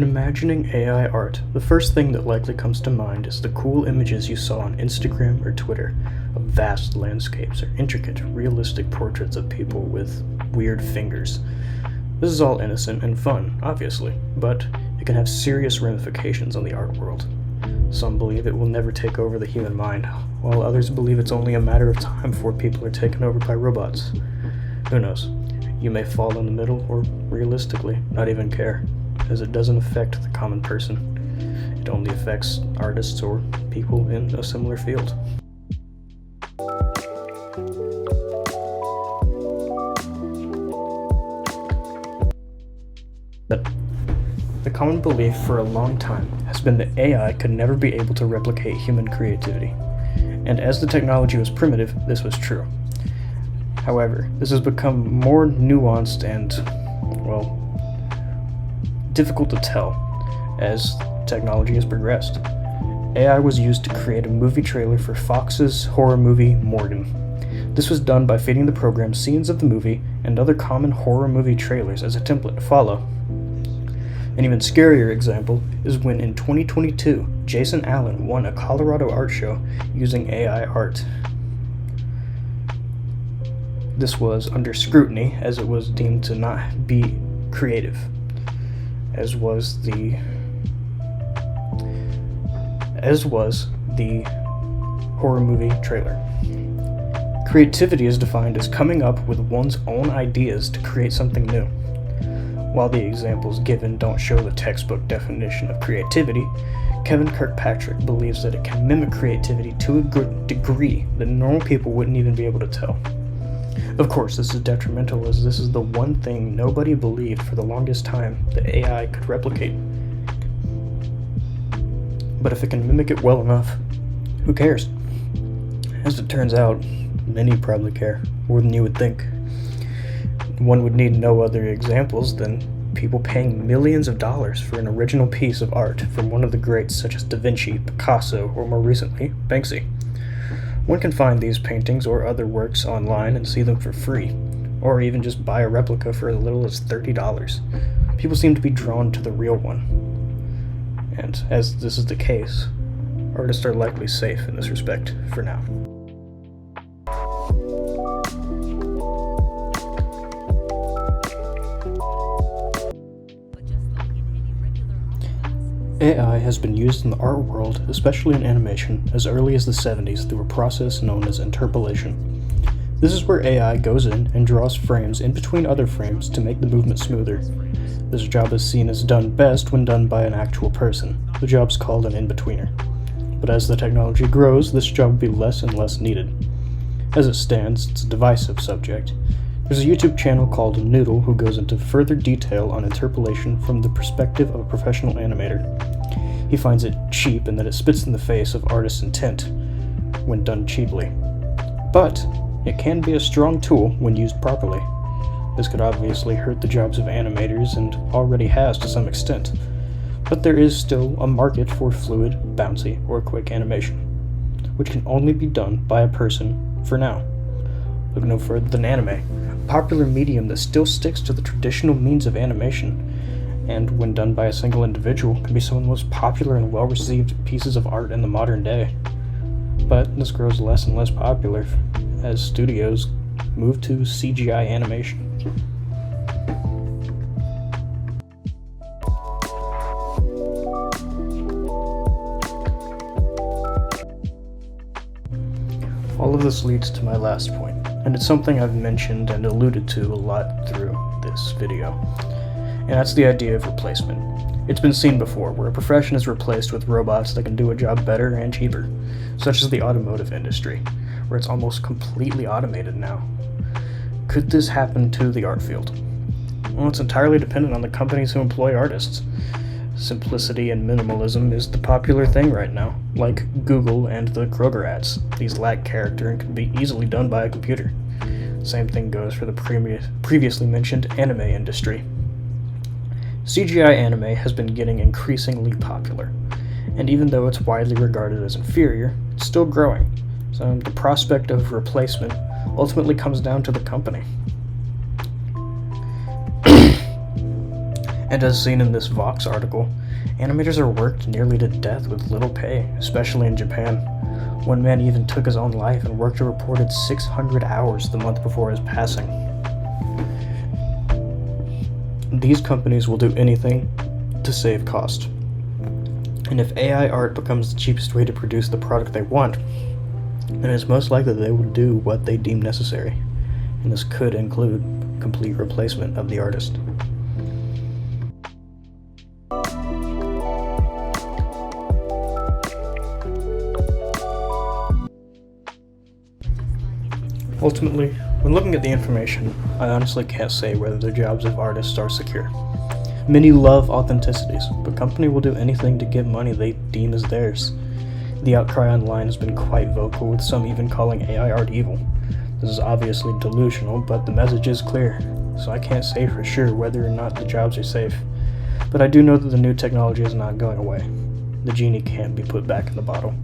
When imagining AI art, the first thing that likely comes to mind is the cool images you saw on Instagram or Twitter of vast landscapes or intricate, realistic portraits of people with weird fingers. This is all innocent and fun, obviously, but it can have serious ramifications on the art world. Some believe it will never take over the human mind, while others believe it's only a matter of time before people are taken over by robots. Who knows? You may fall in the middle, or realistically, not even care, as it doesn't affect the common person. It only affects artists or people in a similar field. The common belief for a long time has been that AI could never be able to replicate human creativity, and as the technology was primitive, this was true. However, this has become more nuanced and, well, difficult to tell as technology has progressed. AI was used to create a movie trailer for Fox's horror movie Morgan. This was done by feeding the program scenes of the movie and other common horror movie trailers as a template to follow. An even scarier example is when in 2022, Jason Allen won a Colorado art show using AI art. This was under scrutiny as it was deemed to not be creative, as was the horror movie trailer. Creativity is defined as coming up with one's own ideas to create something new. While the examples given don't show the textbook definition of creativity, Kevin Kirkpatrick believes that it can mimic creativity to a good degree that normal people wouldn't even be able to tell. Of course, this is detrimental as this is the one thing nobody believed for the longest time that AI could replicate. But if it can mimic it well enough, who cares? As it turns out, many probably care, more than you would think. One would need no other examples than people paying millions of dollars for an original piece of art from one of the greats such as Da Vinci, Picasso, or more recently, Banksy. One can find these paintings or other works online and see them for free, or even just buy a replica for as little as $30. People seem to be drawn to the real one. And as this is the case, artists are likely safe in this respect for now. AI has been used in the art world, especially in animation, as early as the 70s through a process known as interpolation. This is where AI goes in and draws frames in between other frames to make the movement smoother. This job is seen as done best when done by an actual person. The job's called an in-betweener. But as the technology grows, this job will be less and less needed. As it stands, it's a divisive subject. There's a YouTube channel called Noodle who goes into further detail on interpolation from the perspective of a professional animator. He finds it cheap in that it spits in the face of artists' intent when done cheaply. But it can be a strong tool when used properly. This could obviously hurt the jobs of animators and already has to some extent, but there is still a market for fluid, bouncy, or quick animation, which can only be done by a person for now. Look no further than anime, a popular medium that still sticks to the traditional means of animation, and when done by a single individual, can be some of the most popular and well-received pieces of art in the modern day. But this grows less and less popular as studios move to CGI animation. All of this leads to my last point, and it's something I've mentioned and alluded to a lot through this video. And that's the idea of replacement. It's been seen before, where a profession is replaced with robots that can do a job better and cheaper, such as the automotive industry, where it's almost completely automated now. Could this happen to the art field? Well, it's entirely dependent on the companies who employ artists. Simplicity and minimalism is the popular thing right now, like Google and the Kroger ads. These lack character and can be easily done by a computer. Same thing goes for the previously mentioned anime industry. CGI anime has been getting increasingly popular, and even though it's widely regarded as inferior, it's still growing, so the prospect of replacement ultimately comes down to the company. And as seen in this Vox article, animators are worked nearly to death with little pay, especially in Japan. One man even took his own life and worked a reported 600 hours the month before his passing. These companies will do anything to save cost. And if AI art becomes the cheapest way to produce the product they want, then it's most likely they will do what they deem necessary. And this could include complete replacement of the artist. Ultimately, when looking at the information, I honestly can't say whether the jobs of artists are secure. Many love authenticities, but company will do anything to get money they deem as theirs. The outcry online has been quite vocal, with some even calling AI art evil. This is obviously delusional, but the message is clear, so I can't say for sure whether or not the jobs are safe. But I do know that the new technology is not going away. The genie can't be put back in the bottle.